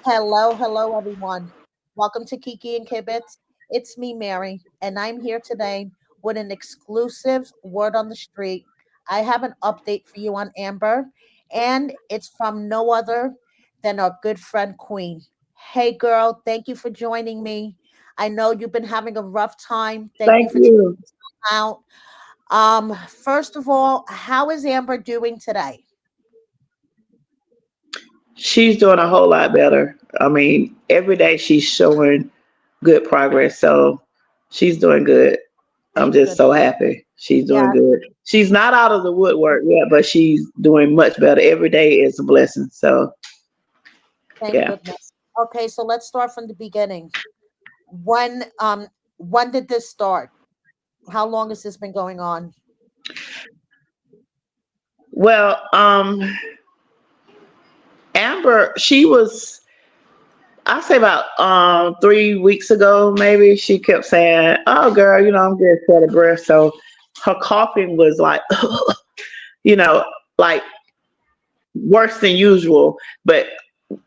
Hello, everyone. Welcome to Kiki and Kibitz. It's me, Mary, and I'm here today with an exclusive word on the street. I have an update for you on Amber, and it's from no other than our good friend Queen. Hey, girl, thank you for joining me. I know you've been having a rough time. Thank you Thank for taking you. time out. First of all, how is Amber doing today? She's doing a whole lot better. I mean, every day she's showing good progress. So she's doing good. I'm Thank just goodness. so happy. She's doing Yeah, good. She's not out of the woodwork yet, but she's doing much better. Every day is a blessing. So thank yeah. goodness. Okay, so let's start from the beginning. When did this start? How long has this been going on? Well, Amber, she was I say about 3 weeks ago, maybe she kept saying, "Oh, girl, I'm getting short of breath." So her coughing was like, you know, like worse than usual. But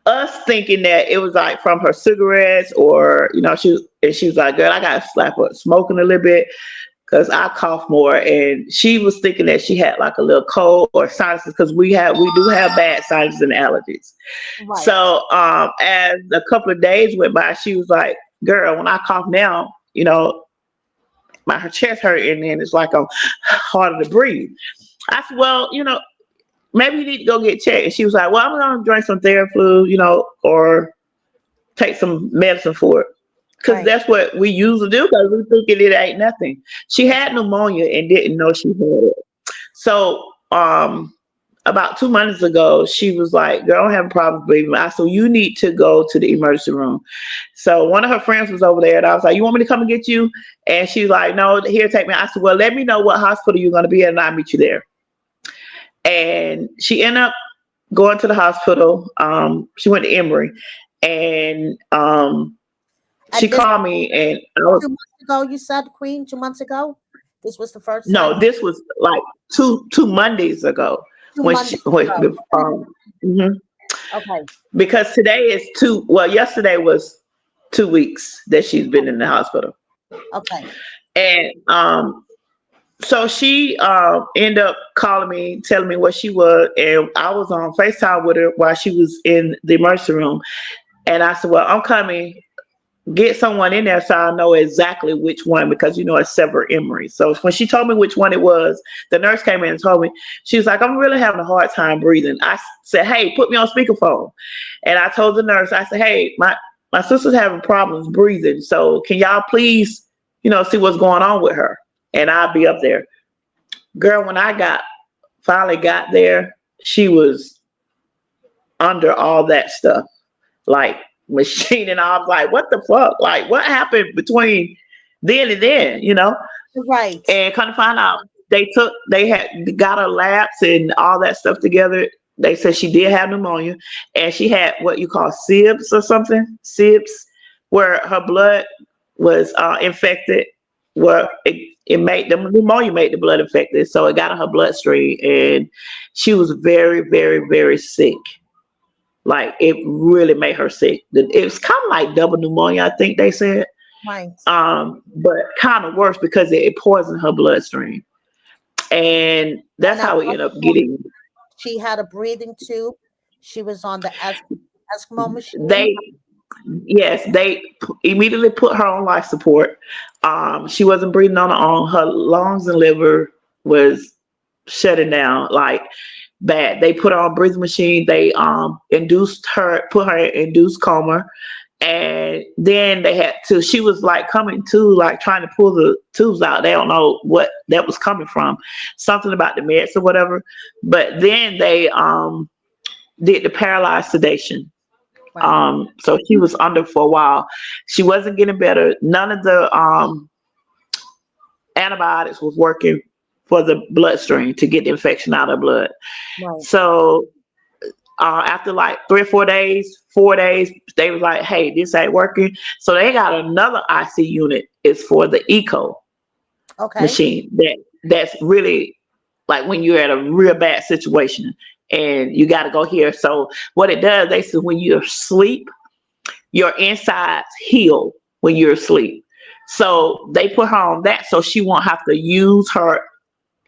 us thinking that it was like from her cigarettes, or she was like, "Girl, I got to slap her smoking a little bit because I cough more." And she was thinking that she had like a little cold or sinuses, because we do have bad sinuses and allergies. Right. So as a couple of days went by, she was like, "Girl, when I cough now, my her chest hurting and it's like I'm harder to breathe." I said, "Well, maybe you need to go get checked." And she was like, "Well, I'm gonna drink some Theraflu, or take some medicine for it." Because Right. that's what we usually do, because we thinking it ain't nothing. She had Exactly. pneumonia and didn't know she had it. So about 2 months ago, she was like, "Girl, I'm having problems breathing." I said, "You need to go to the emergency room." So one of her friends was over there, and I was like, "You want me to come and get you?" And she's like, "No, here, take me." I said, "Well, let me know what hospital you're going to be at, and I'll meet you there." And she ended up going to the hospital. She went to Emory, and she And this called me, and I was 2 months ago, you said, Queen, 2 months ago? This was the first time? no, this was like two Mondays ago Two when she Mondays ago. mhm. Okay. Because today is two. Well, yesterday was 2 weeks that she's been in the hospital, Okay. and so she ended up calling me, telling me what she was, and I was on FaceTime with her while she was in the emergency room, and I said, "Well, I'm coming. Get someone in there so I know exactly which one, because it's several Emory." So when she told me which one it was, the nurse came in and told me. She was like, "I'm really having a hard time breathing." I said, "Hey, put me on speakerphone." And I told the nurse, I said, "Hey, my sister's having problems breathing. So can y'all please, see what's going on with her? And I'll be up there." Girl, when I finally got there, she was under all that stuff, like machine, and I was like, "What the fuck? Like, what happened between then and then?" Right. And kind of find out, they had got her labs and all that stuff together. They said she did have pneumonia, and she had what you call SIBS or something, SIBS, where her blood was infected, where it made the pneumonia made the blood infected, so it got in her bloodstream, and she was very, very, very sick. Like, it really made her sick. It was kind of like double pneumonia, I think they said, Right. but kind of worse because it poisoned her bloodstream, and And that's at how we one end up point, getting. she had a breathing tube. She was on the Eskimo machine. They Yes, they immediately put her on life support. She wasn't breathing on her own. Her lungs and liver was shutting down like bad. They put her on a breathing machine. They put her in induced coma, and then they had to. She was like coming to, like trying to pull the tubes out. They don't know what that was coming from, something about the meds or whatever. But then they did the paralyzed sedation. Right. So she was under for a while. She wasn't getting better. None of the antibiotics was working for the bloodstream to get the infection out of her blood. Right. So after like 3 or 4 days, 4 days, they was like, "Hey, this ain't working." So they got another IC unit. It's for the echo Okay. machine. That's really like when you're at a real bad situation and you got to go here. So what it does, they said, when you're asleep, your insides heal when you're asleep. So they put her on that so she won't have to use her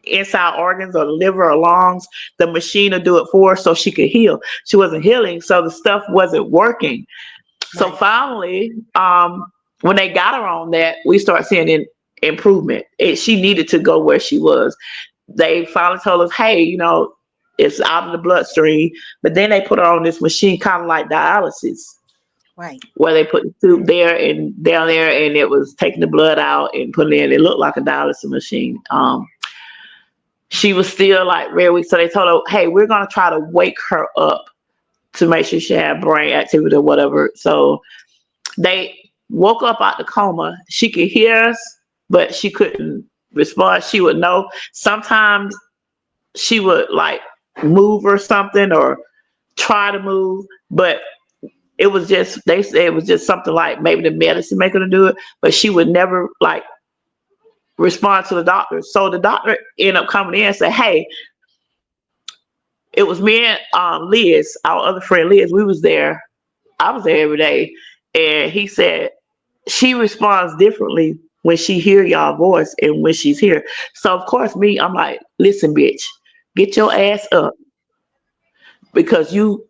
inside organs or the liver or lungs. The machine will do it for her so she could heal. She wasn't healing, so the stuff wasn't working. So Right. finally, when they got her on that, we start seeing an improvement. She needed to go where she was. They finally told us, hey, it's out of the bloodstream. But then they put her on this machine, kind of like dialysis, Right. where they put the tube there and down there, and it was taking the blood out and putting it in. It looked like a dialysis machine. She was still like very weak, so they told her, hey, we're going to try to wake her up to make sure she had brain activity or whatever. So they woke up out the coma. She could hear us, but she couldn't respond. She would know. Sometimes she would like move or something or try to move, but it was just, they said it was just something like maybe the medicine making her do it, but she would never like respond to the doctor. So the doctor ended up coming in and said, hey, it was me and Liz, our other friend Liz. We was there. I was there every day. And he said, she responds differently when she hear y'all voice and when she's here. So of course I'm like, listen, bitch, get your ass up because you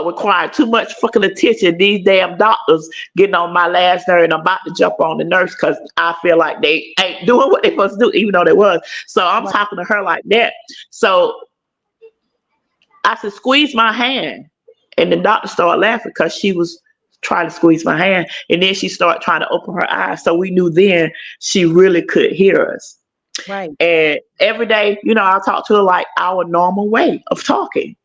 require too much fucking attention. These damn doctors getting on my last nerve, and I'm about to jump on the nurse because I feel like they ain't doing what they supposed to do, even though they was. So I'm Right. talking to her like that. So I said, squeeze my hand. And the doctor started laughing because she was trying to squeeze my hand. And then she started trying to open her eyes. So we knew then she really could hear us. Right. And every day, I'll talk to her like our normal way of talking.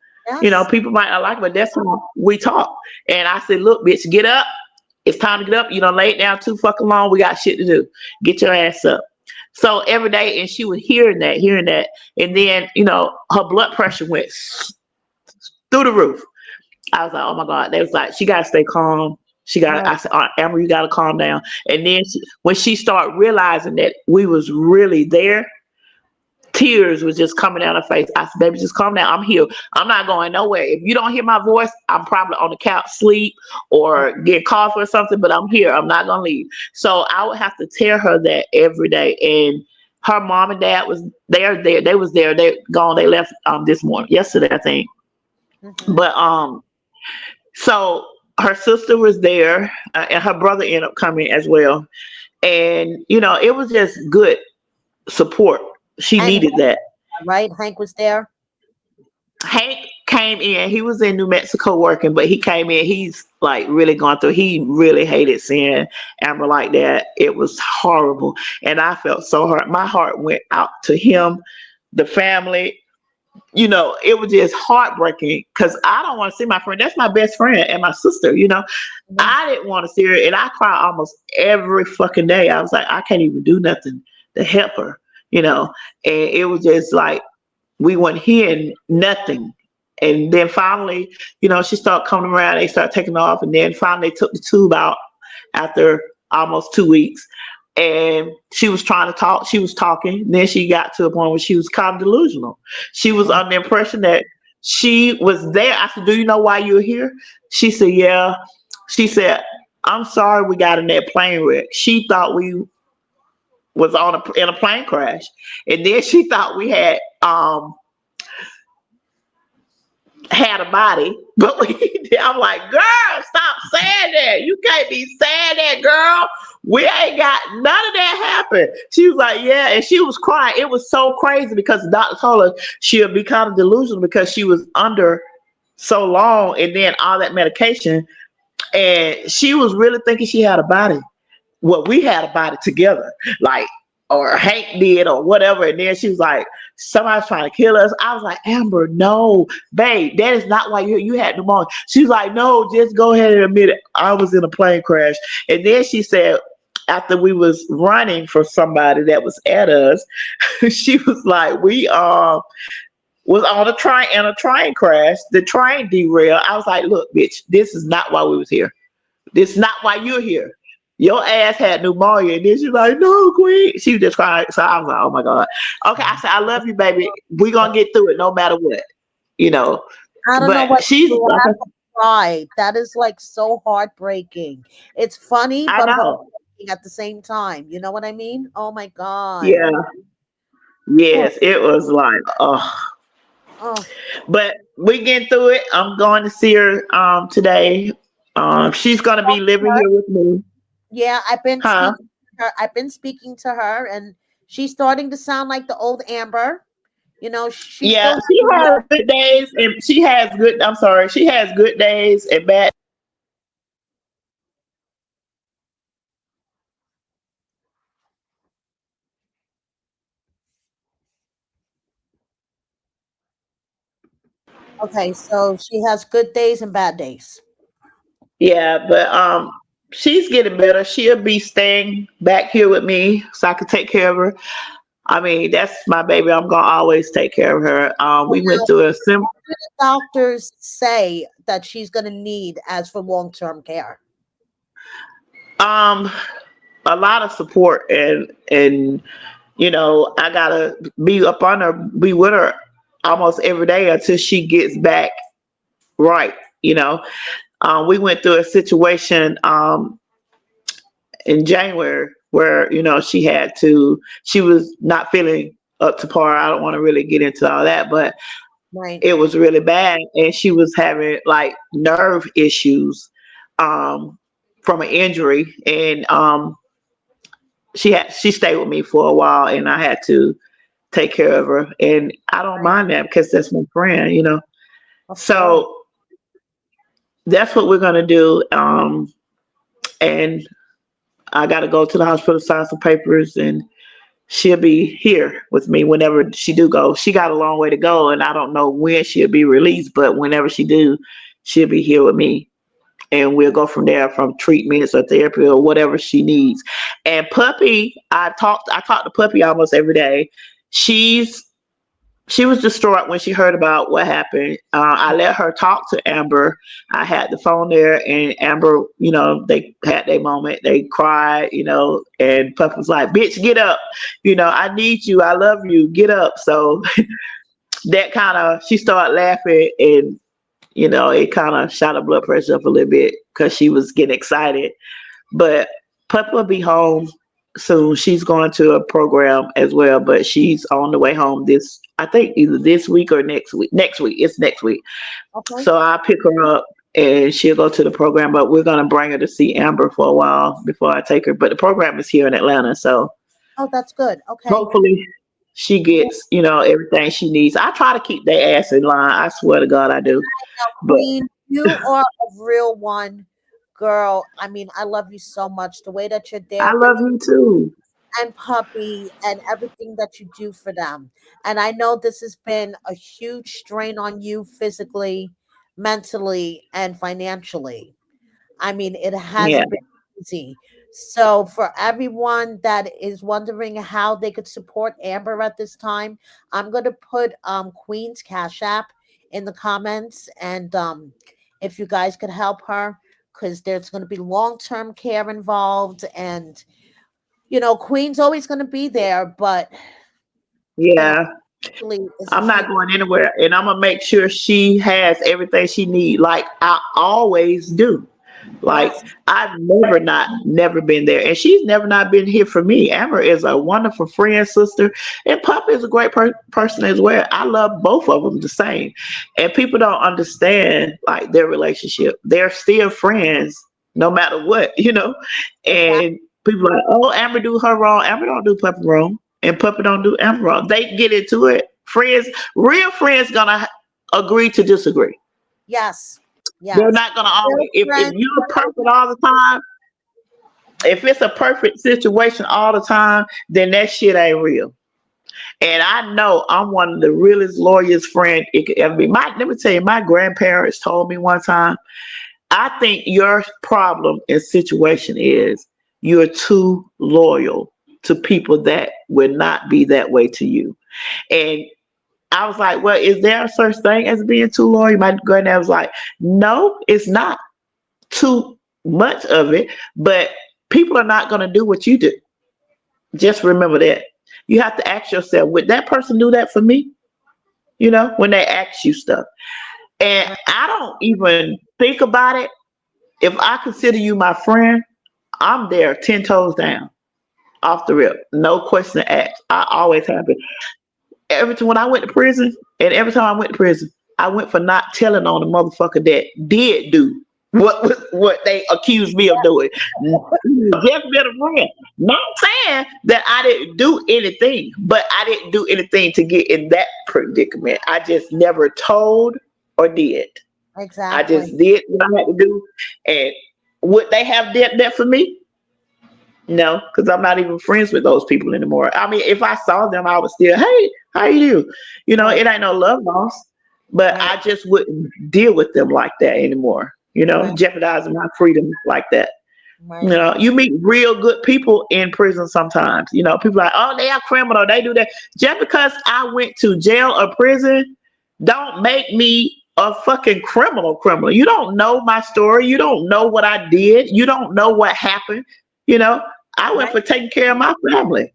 Yes. People might not like it, but that's how we talk. And I said, look, bitch, get up. It's time to get up. You don't lay it down too fucking long. We got shit to do. Get your ass up. So every day, and she was hearing that. And then, her blood pressure went through the roof. I was like, oh my God. They was like, she got to stay calm. Right. I said, Amber, you got to calm down. And then when she started realizing that we was really there, tears was just coming down her face. I said, baby, just calm down. I'm here. I'm not going nowhere. If you don't hear my voice, I'm probably on the couch, sleep or get coffee or something, but I'm here. I'm not going to leave. So I would have to tell her that every day. And her mom and dad was there. They was there. They gone. They left this morning, yesterday, I think. Mm-hmm. But so her sister was there, and her brother ended up coming as well. And it was just good support. She And needed that. right, Hank was there. Hank came in. He was in New Mexico working, but he came in. He's like really gone through. He really hated seeing Amber like that. It was horrible, and I felt so hurt. My heart went out to him, the family. It was just heartbreaking because I don't want to see my friend. That's my best friend and my sister. Mhm. I didn't want to see her, and I cry almost every fucking day. I was like, I can't even do nothing to help her. And it was just like we weren't hearing nothing. And then finally, she started coming around. They started taking off, and then finally they took the tube out after almost 2 weeks. And she was trying to talk. She was talking. Then she got to a point where she was kind of delusional. She was Right. under the impression that she was there. I said, "Do you know why you're here?" She said, "Yeah." She said, "I'm sorry we got in that plane wreck." She thought we was in a plane crash, and then she thought we had a body, but I'm like, girl, stop saying that. You can't be saying that, girl. We ain't got none of that happen. She was like, yeah, and she was crying. It was so crazy because the doctor told her she'll be kind of delusional because she was under so long and then all that medication, and she was really thinking she had a body. Well, we had a body together, like, or Hank did, or whatever. And then she was like, somebody's trying to kill us. I was like, Amber, no, babe, that is not why you had pneumonia. She was like, no, just go ahead and admit it. I was in a plane crash. And then she said, after we was running for somebody that was at us, she was like, we was on a train crash. The train derailed. I was like, look, bitch, this is not why we was here. This is not why you're here. Your ass had pneumonia. And then she's like, no, Queen. She was just crying. So I was like, oh my God. Okay. I said, I love you, baby. We're going to get through it no matter what, you know. I don't know But what she's, what okay. happened. cry. That is like so heartbreaking. It's funny, I but know. heartbreaking at the same time. You know what I mean? Oh my God. Yeah. Oh, Yes, it was like, oh. oh, But we get through it. I'm going to see her today. She's gonna be living her. here with me. Yeah, I've been Huh? speaking to her. I've been speaking to her, and she's starting to sound like the old Amber. You know, she Yeah, still she has a has good days and she has good. I'm sorry, she has good days and bad days. But okay. So she has good days and bad days. yeah, but she's getting better. She'll be staying back here with me so I can take care of her. I mean, that's my baby. I'm gonna always take care of her. So We went now, through a sim what do the doctors say that she's going to need as for long term care? um a lot of support and I gotta be up on her, be with her almost every day until she gets back right. You know, we went through a situation in January where she was not feeling up to par. I don't want to really get into all that, but Right. it was really bad, and she was having like nerve issues um, from an injury, and she stayed with me for a while, and I had to take care of her, and I don't Right. mind that because that's my friend. Of course. So that's what we're gonna do. And I got to go to the hospital, sign some papers, and she'll be here with me whenever she do go. She got a long way to go, and I don't know when she'll be released, but whenever she do, she'll be here with me, and we'll go from there, from treatments or therapy or whatever she needs. And Puppy, I talk to Puppy almost every day. She's she was distraught when she heard about what happened. I let her talk to Amber. I had the phone there, and Amber, they had their moment. They cried, and Puff was like, "Bitch, get up! I need you. I love you. Get up." So that kind of, she started laughing, and it kind of shot her blood pressure up a little bit because she was getting excited. But Pup will be home soon. She's going to a program as well, but she's on the way home I think either this week or next week. Next week. It's next week. Okay. So I'll pick her up and she'll go to the program, but we're going to bring her to see Amber for a while before I take her. But the program is here in Atlanta. So Oh, that's good. Okay. hopefully she gets, everything she needs. I try to keep their ass in line. I swear to God, I do. Now, But Queen, you are a real one, girl. I mean, I love you so much. The way that you're there I for love you too. and Puppy and everything that you do for them. And I know this has been a huge strain on you physically, mentally, and financially. I mean, it Yeah. hasn't been easy. So, for everyone that is wondering how they could support Amber at this time, I'm going to put Queen's Cash App in the comments. And if you guys could help her, because there's going to be long term care involved. And, Queen's always going to be there, but, you know, Yeah. actually is a I'm not huge, going anywhere, and I'm gonna make sure she has everything she needs, like I always do. Like yes, I've never been there, and she's never not been here for me. Amber is a wonderful friend, sister, and Papa is a great person as well. I love both of them the same, and people don't understand like their relationship. They're still friends no matter what. exactly. And people are like, oh, Amber do her wrong. Amber don't do Papa wrong, and Papa don't do Amber wrong. They get into it. Friends, real friends, gonna agree to disagree. Yes, They're yes. not gonna Real always. If friends, you're perfect all the time, if it's a perfect situation all the time, then that shit ain't real. And I know I'm one of the realest lawyers friend it could ever be. Let me tell you, my grandparents told me one time, I think your problem and situation is you're too loyal to people that will not be that way to you. And I was like, well, is there a such thing as being too loyal? My granddad was like, no, it's not too much of it, but people are not going to do what you do. Just remember that. You have to ask yourself, would that person do that for me? When they ask you stuff. And Right. I don't even think about it. If I consider you my friend, I'm there 10 toes down, off the rip. No question asked. I always have been. Every time when I went to prison, and every time I went to prison, I went for not telling on the motherfucker that did do what they accused me of doing. Just been a friend. Not saying that I didn't do anything, but I didn't do anything to get in that predicament. I just never told or did. I Exactly. just did what I had to do. And would they have did that for me? No, because I'm not even friends with those people anymore. I mean, if I saw them, I would still, hey, how you do? Right. It ain't no love lost, but Right. I just wouldn't deal with them like that anymore. Right. Jeopardizing my freedom like that. Right. You meet real good people in prison sometimes. People like, oh, they are criminal, they do that. Just because I went to jail or prison, don't make me a fucking criminal. You don't know my story. You don't know what I did. You don't know what happened. You know, I went Right. for taking care of my family,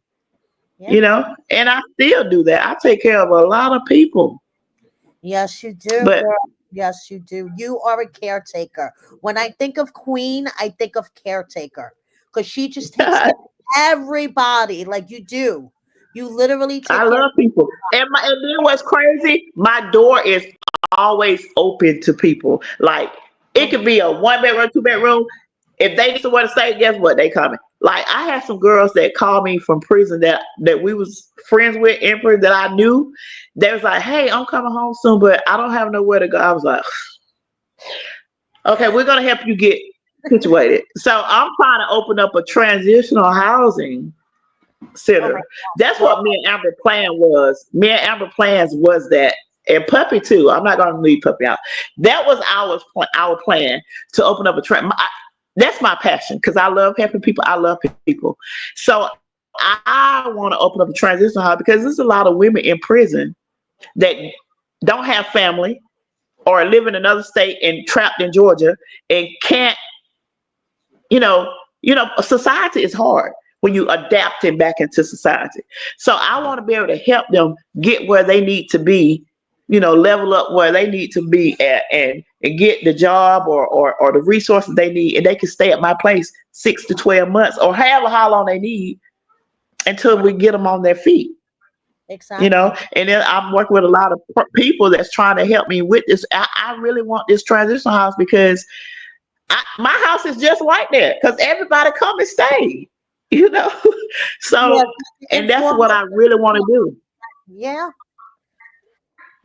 Yeah. and I still do that. I take care of a lot of people. Yes, you do, But girl. Yes, you do. You are a caretaker. When I think of Queen, I think of caretaker because she just takes care of everybody like you do. You literally I take care. love people. And then what's crazy, my door is always open to people. Like it Oh, could be a 1 bedroom, 2 bedroom. If they need somewhere to stay, guess what? They coming. Like I had some girls that called me from prison that we was friends with in prison that I knew. They was like, hey, I'm coming home soon, but I don't have nowhere to go. I was like, okay, we're gonna help you get situated. So I'm trying to open up a transitional housing oh my center. God. That's what me and Amber plan was. Me and Amber plans was that, and Puppy too. I'm not gonna leave Puppy out. That was our plan to open up a that's my passion because I love helping people. I love people. So I want to open up a transitional house because there's a lot of women in prison that don't have family or live in another state and trapped in Georgia and can't society is hard when you adapting back into society. So I want to be able to help them get where they need to be, level up where they need to be at and get the job or the resources they need. And they can stay at my place 6 to 12 months or however how long they need until Right. we get them on their feet. Exactly. And then I'm working with a lot of people that's trying to help me with this. I really want this transitional house because my house is just like that because everybody come and stay, you know. Yes. So, and that's Informal. what I really want to do. Yeah.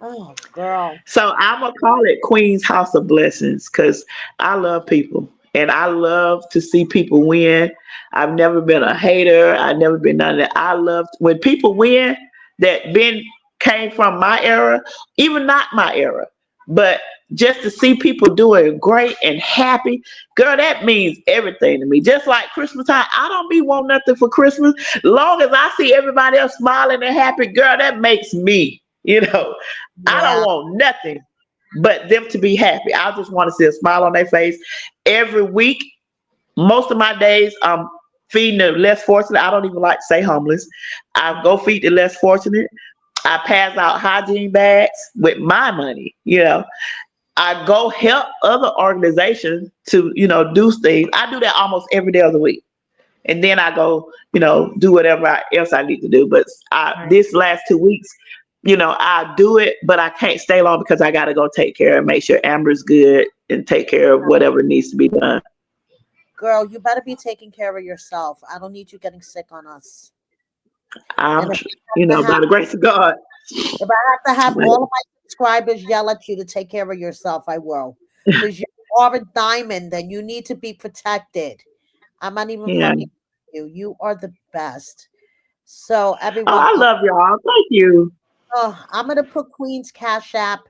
Oh, girl. So I'm gonna call it Queen's House of Blessings because I love people and I love to see people win. I've never been a hater. I've never been none of that. I love when people win that been came from my era, even not my era, but just to see people doing great and happy, girl, that means everything to me. Just like Christmas time, I don't be want nothing for Christmas. Long as I see everybody else smiling and happy, girl, that makes me, I don't Yeah. want nothing but them to be happy. I just want to see a smile on their face every week. Most of my days, I'm feeding the less fortunate. I don't even like to say homeless. I go feed the less fortunate. I pass out hygiene bags with my money. I go help other organizations to, do things. I do that almost every day of the week. And then I go, do whatever else I need to do. But Right. this last 2 weeks, I do it, but I can't stay long because I got to go take care and make sure Amber's good and take care of whatever needs to be done. Girl, you better be taking care of yourself. I don't need you getting sick on us. And if I have to have By the grace of God. if I have to have all of my subscribers yell at you to take care of yourself, I will. Because you are a diamond and you need to be protected. I'm not even Yeah. fucking with you. You are the best. So Oh, everyone, I love y'all. Thank you. I'm gonna put Queen's Cash App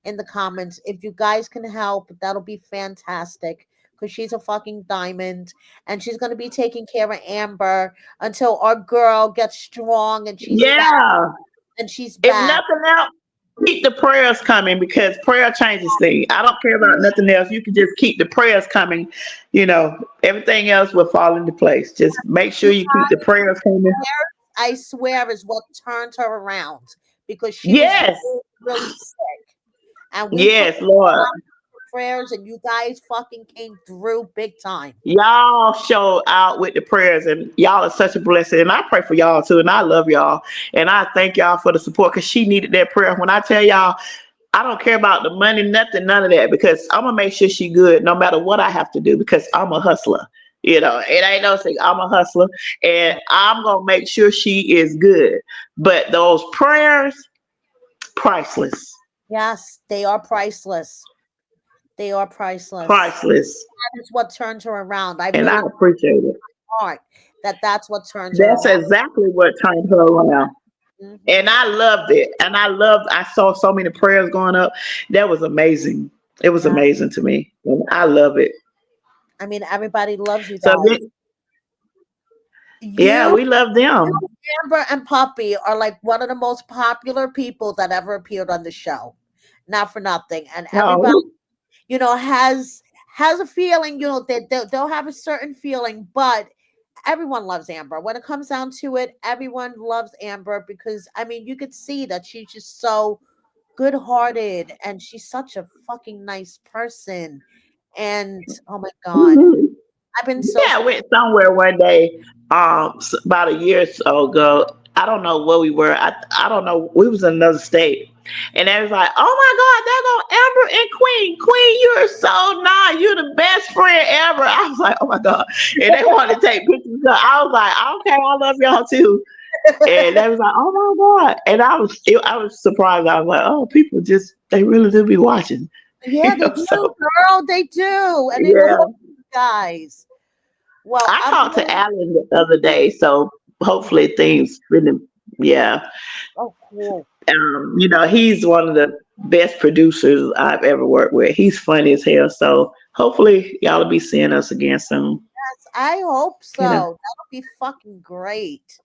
in the comments. If you guys can help, that'll be fantastic. Because she's a fucking diamond, and she's gonna be taking care of Amber until our girl gets strong and she's back. Yeah. And she's If back. nothing else, keep the prayers coming because prayer changes things. I don't care about nothing else. You can just keep the prayers coming. Everything else will fall into place. Just make sure You you keep the prayers coming. I swear, is what turned her around because she was Yes. really, really sick. and we put Yes, Lord. prayers, and you guys fucking came through big time. Y'all show out with the prayers, and y'all are such a blessing. And I pray for y'all too, and I love y'all, and I thank y'all for the support because she needed that prayer. When I tell y'all, I don't care about the money, nothing, none of that, because I'm gonna make sure she good no matter what I have to do because I'm a hustler. It ain't no thing. I'm a hustler, and I'm gonna make sure she is good. But those prayers, priceless, Yes, they are priceless. They are priceless. priceless, That is what turns her around. I and I really appreciate it. heart that that's what turns her That's around. exactly what turned her around. Hmm. And I loved it. And I saw so many prayers going up. That was amazing. It was Yeah, amazing to me. And I love it. I mean everybody loves you So guys. yeah, You, we love you, them. Amber, and Puppy are like one of the most popular people that ever appeared on the show. Not for nothing, and everybody, Oh, has a feeling. They'll have a certain feeling, but everyone loves Amber. When it comes down to it, everyone loves Amber because I mean you could see that she's just so good-hearted and she's such a fucking nice person. And oh my god, mhm. I've been so Yeah, I went somewhere one day, about a year or so ago. I don't know where we were. I don't know. We was in another state, and they was like, "Oh my God, there go Amber and Queen. Queen, you're so nice. You're the best friend ever." I was like, "Oh my God," and they wanted to take pictures. So I was like, "Okay, I love y'all too." And they was like, "Oh my God," and I was surprised. I was like, "Oh, people just they really do be watching." yeah, they do, So girl, they do, and they love yeah. you guys. Well, I I'm talked to really Alan the other day, so you did. hopefully things really, yeah. Oh, cool. He's one of the best producers I've ever worked with. He's funny as hell, so hopefully y'all will be seeing us again soon. I hope so. You know, That'll be fucking great.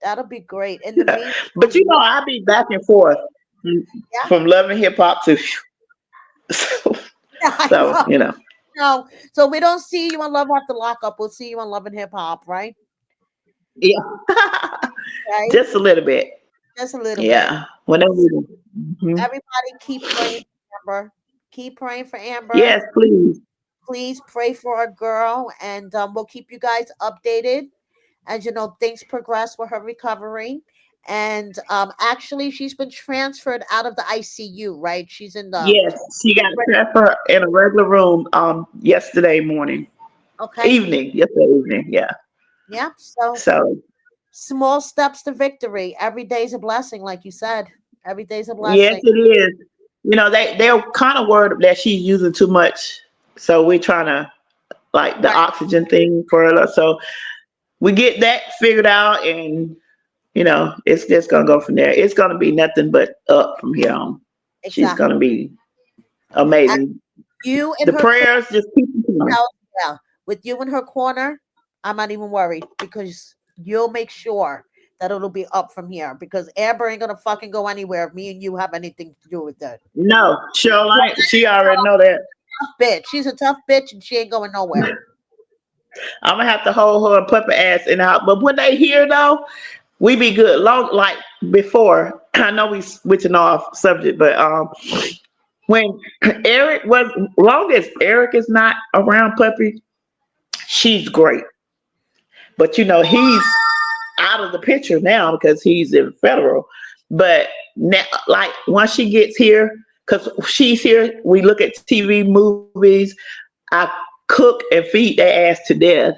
That'll be great. In the meantime, but I'll be back and forth yeah, from loving hip hop to so, I so know. No, so we don't see you on Love After Lockup. We'll see you on Love and Hip Hop, right? yeah, Right? just a little bit. Just a little bit. Yeah, whenever we do. Mhm. Everybody keep praying for Amber. Keep praying for Amber. Yes, please. Please pray for our girl, and we'll keep you guys updated as things progress with her recovery. And actually, she's been transferred out of the ICU, right? She's in the Yes, she got transferred in a regular room okay. yesterday evening. Yeah. Yeah. So So small steps to victory. Every day's a blessing, like you said. Every day's a yes, blessing. it is. They're kind of worried that she's using too much. So we're trying to like the Right. oxygen thing for her. So we get that figured out, and it's just gonna go from there. It's gonna be nothing but up from here on. She's Exactly. gonna be And amazing. you in The her corner. prayers just keep coming. Yeah. With you in her corner, I'm not even worried because you'll make sure that it'll be up from here because Amber ain't gonna fucking go anywhere if me and you have anything to do with it. No, she already know that. Tough bitch. She's a tough bitch and she ain't going nowhere. I'm gonna have to hold her and puppet ass in out. But when they hear though, we be good. Long like before. I know we switching off subject, but when Eric was long as Eric is not around puppy, she's great. But he's out of the picture now because he's in federal. But now, like once she gets here, because she's here, we look at TV, movies. I cook and feed their ass to death,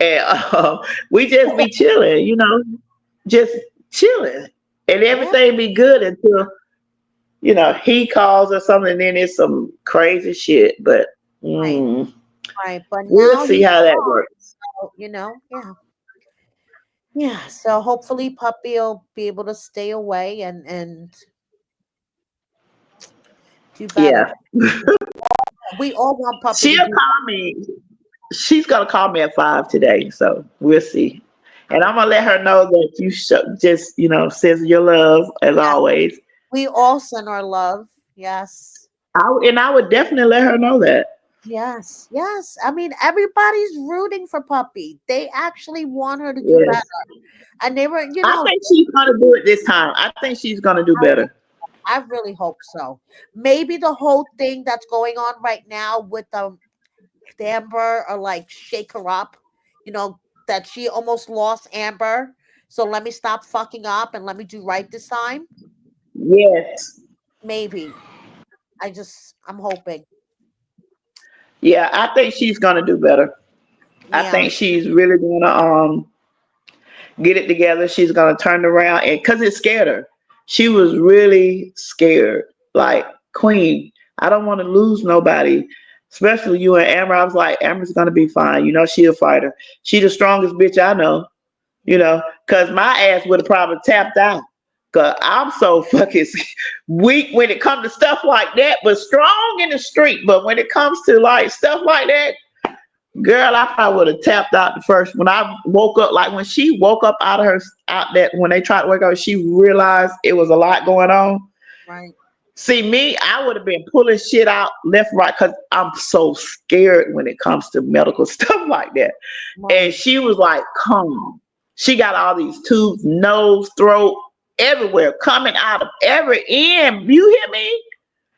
and we just be chilling, just chilling, and Yeah, everything be good until he calls or something, and then it's some crazy shit. But right, mm, right. But we'll now see he's how that works. out, yeah. Yeah. So hopefully Puppy will be able to stay away and do better. Yeah, We all want Puppy to she'll do call me. She's gonna call me at 5 today, so we'll see. And better. I'm gonna let her know that you just says your love as Yeah. always. We all send our love. Yes. I would definitely let her know that. Yes. Yes. I mean, everybody's rooting for Puppy. They actually want her to do better. Yes, And they were, I think she's gonna do it this time. I think she's gonna do better. I really hope so. Maybe the whole thing that's going on right now with Amber or like shake her up, you know, that she almost lost Amber. So let me stop fucking up and let me do right this time. Yes. Maybe. I'm hoping. Yeah, I think she's gonna do better. I Yeah. think she's really gonna get it together. She's gonna turn around, and because it scared her, she was really scared. Like, Queen, I don't want to lose nobody, especially you and Amber. I was like, Amber's gonna be fine. You know, she a fighter. She the strongest bitch I know. You Yeah. know, because my ass would have probably tapped out. Cause I'm so fucking weak when it comes to stuff like that, but strong in the street. But when it comes to like stuff like that, girl, I probably would have tapped out the first. When I woke up, like when she woke up out of her out that when they tried to wake up, she realized it was a lot going on. Right. See me, I would have been pulling shit out left, right, because I'm so scared when it comes to medical stuff like that. And Right. she was like, calm. She got all these tubes, nose, throat, everywhere, coming out of every end. You hear me?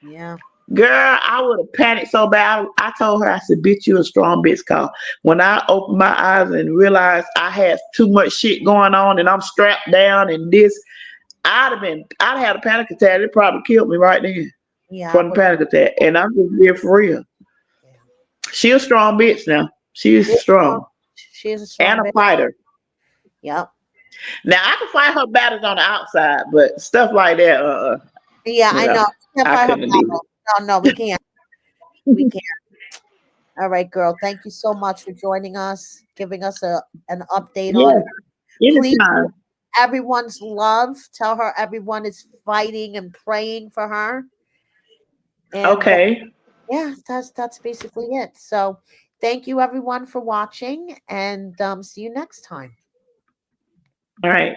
Yeah. Girl, I would have panicked so bad. I told her, I said, bitch, you a strong bitch. Call. When I opened my eyes and realized I had too much shit going on and I'm strapped down and this, I'd had a panic attack. It probably killed me right then Yeah. I from the would. panic attack. And I'm just here for real. Yeah. She a strong bitch now. She She is is strong. strong She is a and strong a bitch. fighter. Yep. Now I can fight her battles on the outside, but stuff like that, Yeah, I know. no, We can't I fight her couldn't do it. battle. No, no, we can't. We can't. All right, girl. Thank you so much for joining us, giving us an update on Yes, her. Please, anytime. everyone's love. Tell her everyone is fighting and praying for her. And Okay. yeah, that's basically it. So, thank you everyone for watching, and see you next time. All right.